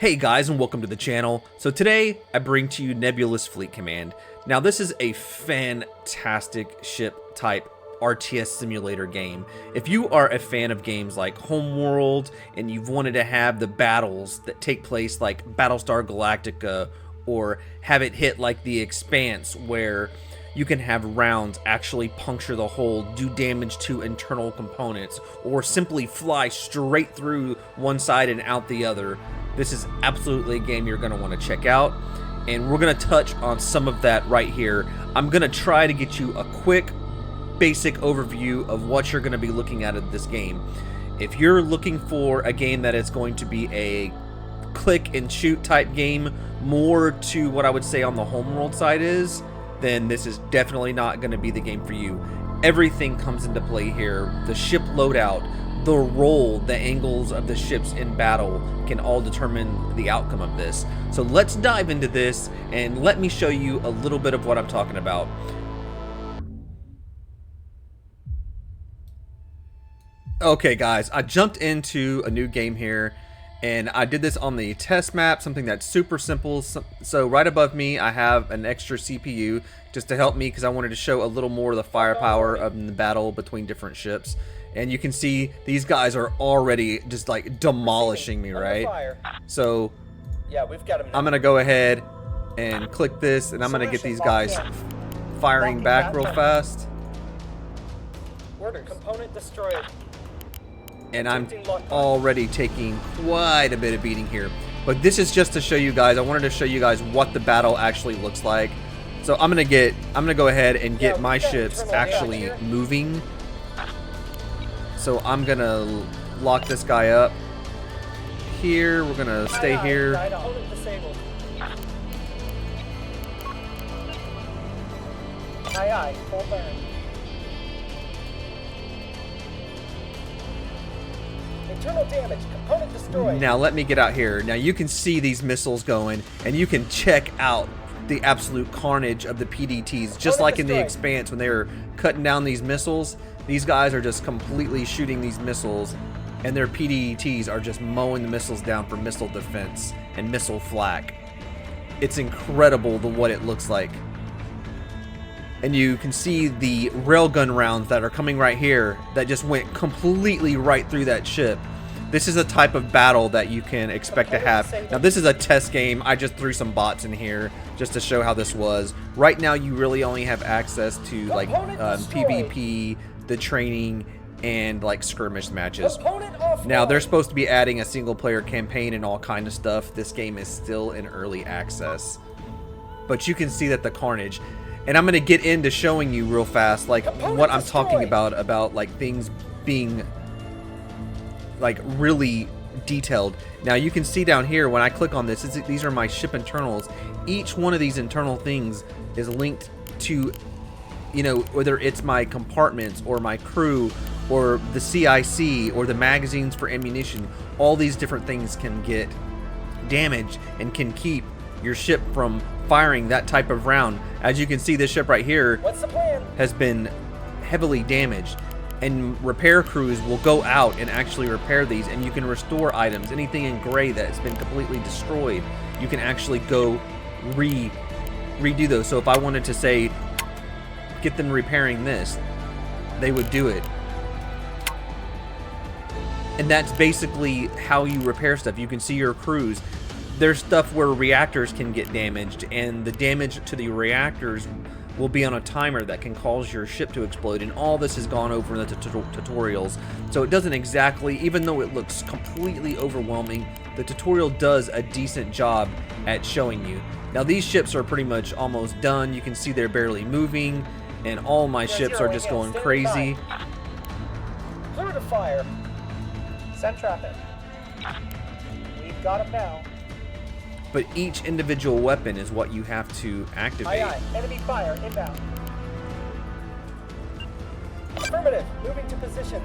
Hey guys, and welcome to the channel. So today I bring to you Nebulous Fleet Command. Now this is a fantastic ship type RTS simulator game. If you are a fan of games like Homeworld and you've wanted to have the battles that take place like Battlestar Galactica, or have it hit like The Expanse where you can have rounds actually puncture the hull, do damage to internal components, or simply fly straight through one side and out the other, this is absolutely a game you're going to want to check out, and we're going to touch on some of that right here. I'm going to try to get you a quick, basic overview of what you're going to be looking at this game. If you're looking for a game that is going to be a click and shoot type game, more to what I would say on the Homeworld side is, then this is definitely not going to be the game for you. Everything comes into play here. The ship loadout, the role, the angles of the ships in battle can all determine the outcome of this. So let's dive into this and let me show you a little bit of what I'm talking about. Okay guys, I jumped into a new game here and I did this on the test map, something that's super simple. So right above me I have an extra CPU just to help me because I wanted to show a little more of the firepower of the battle between different ships. And you can see these guys are already just like demolishing me, right? So yeah, we've got him now. I'm gonna go ahead and click this, and I'm gonna get these guys firing back real fast. Order component destroyed. And I'm already taking quite a bit of beating here. But this is just to show you guys. I wanted to show you guys what the battle actually looks like. So I'm gonna go ahead and get my ships actually moving. So I'm gonna lock this guy up here. We're gonna stay here. Full burn. Internal damage, component destroyed. Now let me get out here. Now you can see these missiles going, and you can check out the absolute carnage of the PDTs, just like in The Expanse when they were cutting down these missiles. These guys are just completely shooting these missiles, and their PDTs are just mowing the missiles down for missile defense and missile flak. It's incredible what it looks like. And you can see the railgun rounds that are coming right here that just went completely right through that ship. This is a type of battle that you can expect to have. Now this is a test game. I just threw some bots in here just to show how this was. Right now you really only have access to like PvP, the training, and like skirmish matches. Now they're supposed to be adding a single player campaign and all kind of stuff. This game is still in early access. But you can see that the carnage. And I'm going to get into showing you real fast like what I'm talking about like things being like really detailed. Now you can see down here when I click on this, these are my ship internals. Each one of these internal things is linked to, you know, whether it's my compartments or my crew or the CIC or the magazines for ammunition. All these different things can get damaged and can keep your ship from firing that type of round. As you can see, this ship right here has been heavily damaged, and repair crews will go out and actually repair these, and you can restore items. Anything in gray that has been completely destroyed, you can actually go redo those. So if I wanted to say get them repairing this, they would do it. And that's basically how you repair stuff. You can see your crews. There's stuff where reactors can get damaged, and the damage to the reactors will be on a timer that can cause your ship to explode, and all this has gone over in the tutorials. So it doesn't exactly, even though it looks completely overwhelming, the tutorial does a decent job at showing you. Now these ships are pretty much almost done. You can see they're barely moving, and all my ships are just going crazy. Clear to fire. Send traffic. We've got him now. But each individual weapon is what you have to activate. Aye, aye. Enemy fire inbound. Affirmative. Moving to position.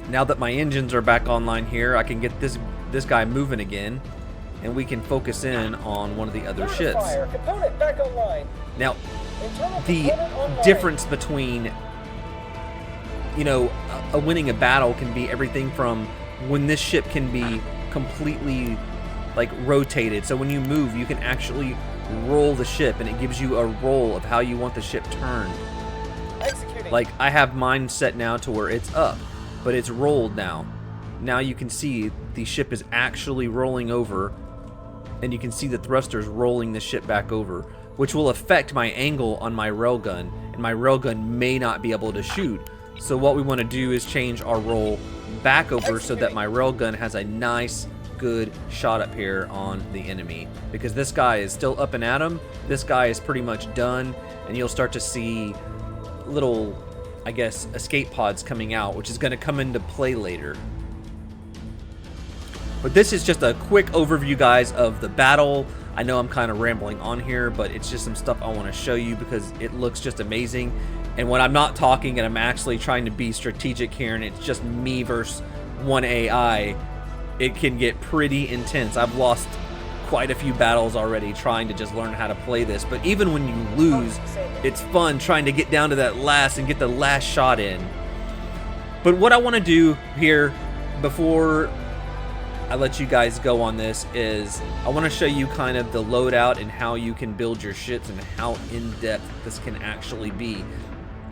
Now that my engines are back online here, I can get this guy moving again, and we can focus in on one of the other ships. Fire. Component back online. Now, the difference between, you know, winning a battle can be everything from when this ship can be completely like rotated, so when you move you can actually roll the ship, and it gives you a roll of how you want the ship turned. Executing. Like I have mine set now to where it's up, but it's rolled now. Now you can see the ship is actually rolling over, and you can see the thrusters rolling the ship back over, which will affect my angle on my railgun, and my railgun may not be able to shoot. So what we want to do is change our roll back over so that my railgun has a nice, good shot up here on the enemy. Because this guy is still up and at him, this guy is pretty much done, and you'll start to see little, I guess, escape pods coming out, which is going to come into play later. But this is just a quick overview, guys, of the battle. I know I'm kind of rambling on here, but it's just some stuff I want to show you because it looks just amazing. And when I'm not talking and I'm actually trying to be strategic here and it's just me versus one AI, it can get pretty intense. I've lost quite a few battles already trying to just learn how to play this. But even when you lose, it's fun trying to get down to that last and get the last shot in. But what I want to do here before I let you guys go on this is I want to show you kind of the loadout and how you can build your ships and how in-depth this can actually be.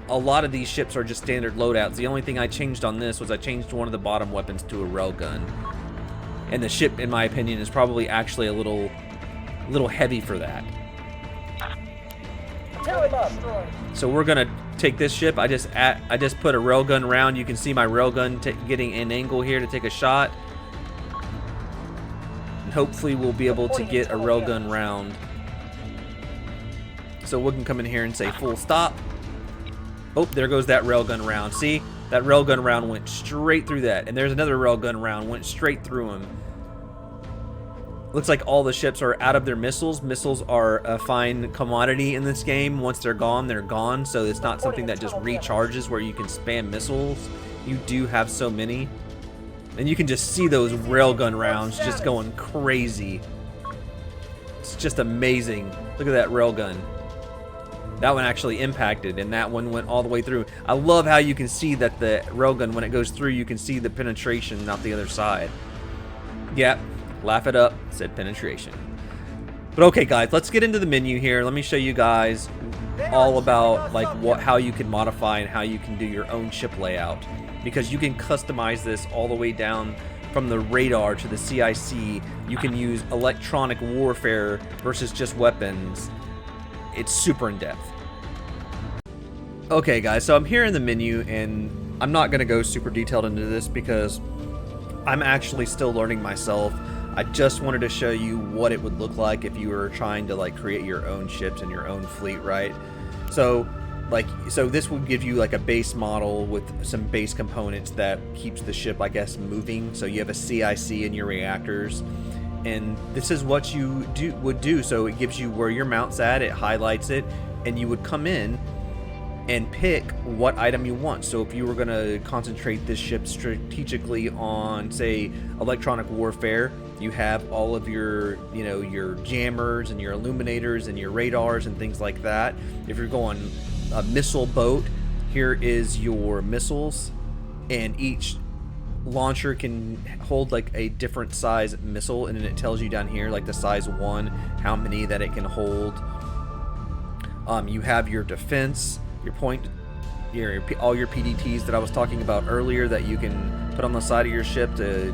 A lot of these ships are just standard loadouts. The only thing I changed on this was I changed one of the bottom weapons to a railgun. And the ship, in my opinion, is probably actually a little heavy for that. So we're gonna take this ship. I just put a railgun round. You can see my railgun getting an angle here to take a shot. Hopefully we'll be able to get a railgun round. So we can come in here and say full stop. Oh, there goes that railgun round. See? That railgun round went straight through that. And there's another railgun round, went straight through him. Looks like all the ships are out of their missiles. Missiles are a fine commodity in this game. Once they're gone, they're gone. So it's not something that just recharges where you can spam missiles. You do have so many. And you can just see those railgun rounds just going crazy. It's just amazing. Look at that railgun. That one actually impacted, and that one went all the way through. I love how you can see that the railgun, when it goes through, you can see the penetration out the other side. Yep, laugh it up, said penetration. But okay, guys, let's get into the menu here. Let me show you guys all about like how you can modify and how you can do your own ship layout. Because you can customize this all the way down from the radar to the CIC. You can use electronic warfare versus just weapons. It's super in depth. Okay guys, so I'm here in the menu and I'm not gonna go super detailed into this because I'm actually still learning myself. I just wanted to show you what it would look like if you were trying to like create your own ships and your own fleet, right? So this will give you like a base model with some base components that keeps the ship, I guess, moving. So you have a CIC in your reactors, and this is what you would do. So it gives you where your mount's at, it highlights it, and you would come in and pick what item you want. So if you were going to concentrate this ship strategically on, say, electronic warfare, you have all of your, your jammers and your illuminators and your radars and things like that. If you're going a missile boat, here is your missiles, and each launcher can hold like a different size missile, and then it tells you down here like the size 1 how many that it can hold. You have your defense, your point, all your PDTs that I was talking about earlier that you can put on the side of your ship to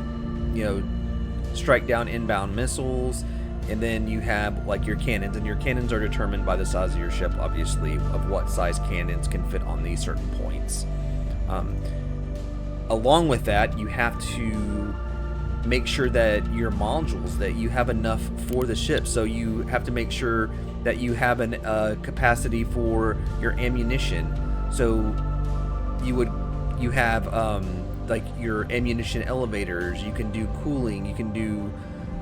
strike down inbound missiles. And then you have like your cannons, and your cannons are determined by the size of your ship, obviously, of what size cannons can fit on these certain points. Along with that, you have to make sure that your modules, that you have enough for the ship. So you have to make sure that you have a capacity for your ammunition. So you have like your ammunition elevators, you can do cooling, you can do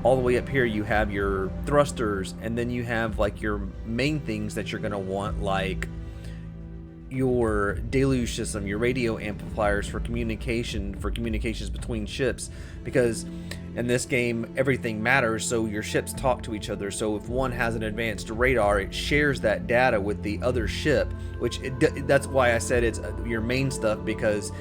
all the way up here. You have your thrusters, and then you have like your main things that you're going to want, like your deluge system, your radio amplifiers for communications between ships, because in this game everything matters, so your ships talk to each other. So if one has an advanced radar, it shares that data with the other ship, that's why I said it's your main stuff, because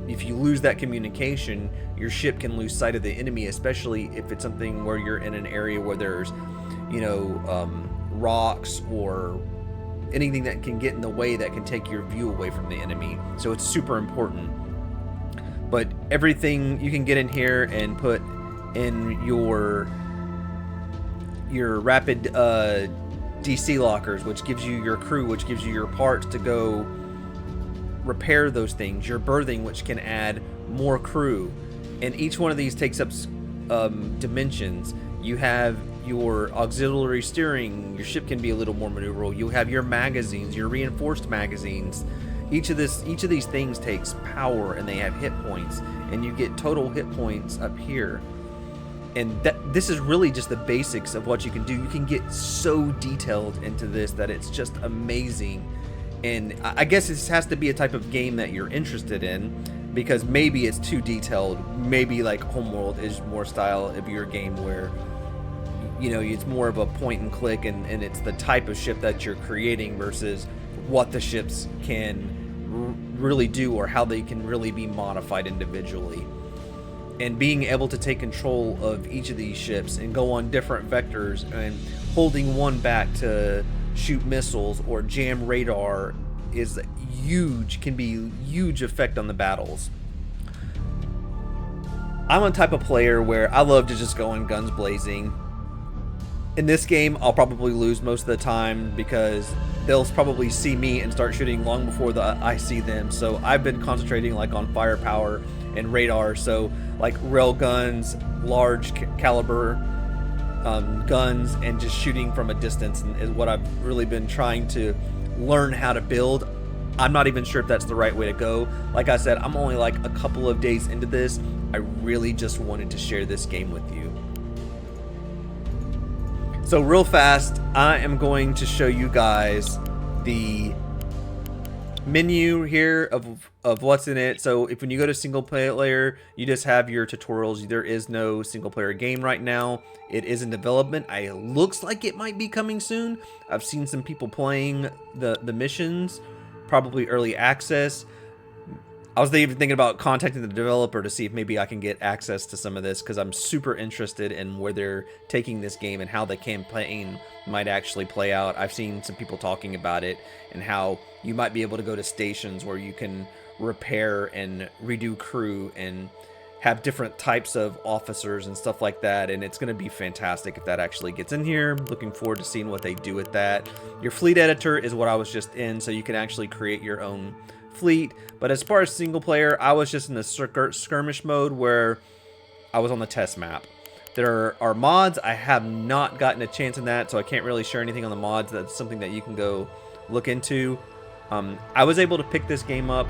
if you lose that communication, your ship can lose sight of the enemy, especially if it's something where you're in an area where there's, you know, rocks or anything that can get in the way that can take your view away from the enemy. So it's super important. But everything you can get in here and put in your rapid DC lockers, which gives you your crew, which gives you your parts to go repair those things, your berthing, which can add more crew, and each one of these takes up dimensions. You have your auxiliary steering, your ship can be a little more maneuverable. You have your magazines, your reinforced magazines. Each of these things takes power, and they have hit points, and you get total hit points up here. And this is really just the basics of what you can do. You can get so detailed into this that it's just amazing. And I guess this has to be a type of game that you're interested in, because maybe it's too detailed. Maybe like Homeworld is more style of your game where, you know, it's more of a point and click, and it's the type of ship that you're creating versus what the ships can really do or how they can really be modified individually. And being able to take control of each of these ships and go on different vectors, and holding one back to shoot missiles or jam radar is huge, can be huge effect on the battles. I'm a type of player where I love to just go in guns blazing. In this game, I'll probably lose most of the time because they'll probably see me and start shooting long before I see them. So I've been concentrating like on firepower and radar. So like rail guns, large caliber guns, and just shooting from a distance is what I've really been trying to learn how to build. I'm not even sure if that's the right way to go. Like I said, I'm only like a couple of days into this. I really just wanted to share this game with you. So real fast, I am going to show you guys the menu here of what's in it. So if when you go to single player, you just have your tutorials. There is no single player game right now. It is in development. It looks like it might be coming soon. I've seen some people playing the missions, probably early access. I was even thinking about contacting the developer to see if maybe I can get access to some of this, because I'm super interested in where they're taking this game and how the campaign might actually play out. I've seen some people talking about it and how you might be able to go to stations where you can repair and redo crew and have different types of officers and stuff like that, and it's going to be fantastic if that actually gets in here. Looking forward to seeing what they do with that. Your fleet editor is what I was just in, so you can actually create your own fleet. But as far as single player, I was just in the skirmish mode where I was on the test map. There are mods. I have not gotten a chance in that, so I can't really share anything on the mods. That's something that you can go look into. I was able to pick this game up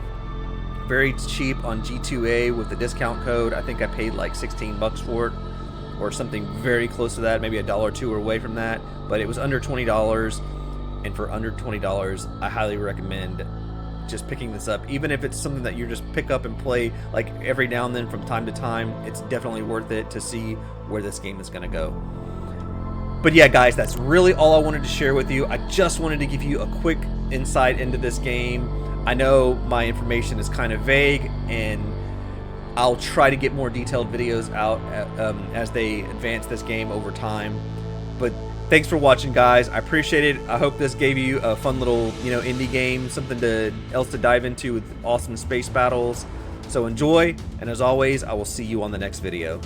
very cheap on G2A with the discount code. I think I paid like 16 bucks for it, or something very close to that, maybe $1 or $2 away from that, but it was under $20. And for under $20, I highly recommend just picking this up. Even if it's something that you just pick up and play like every now and then from time to time, it's definitely worth it to see where this game is going to go. But yeah, guys, that's really all I wanted to share with you. I just wanted to give you a quick insight into this game. I know my information is kind of vague, and I'll try to get more detailed videos out as they advance this game over time. But thanks for watching, guys. I appreciate it. I hope this gave you a fun little, indie game, something else to dive into with awesome space battles. So enjoy, and as always, I will see you on the next video.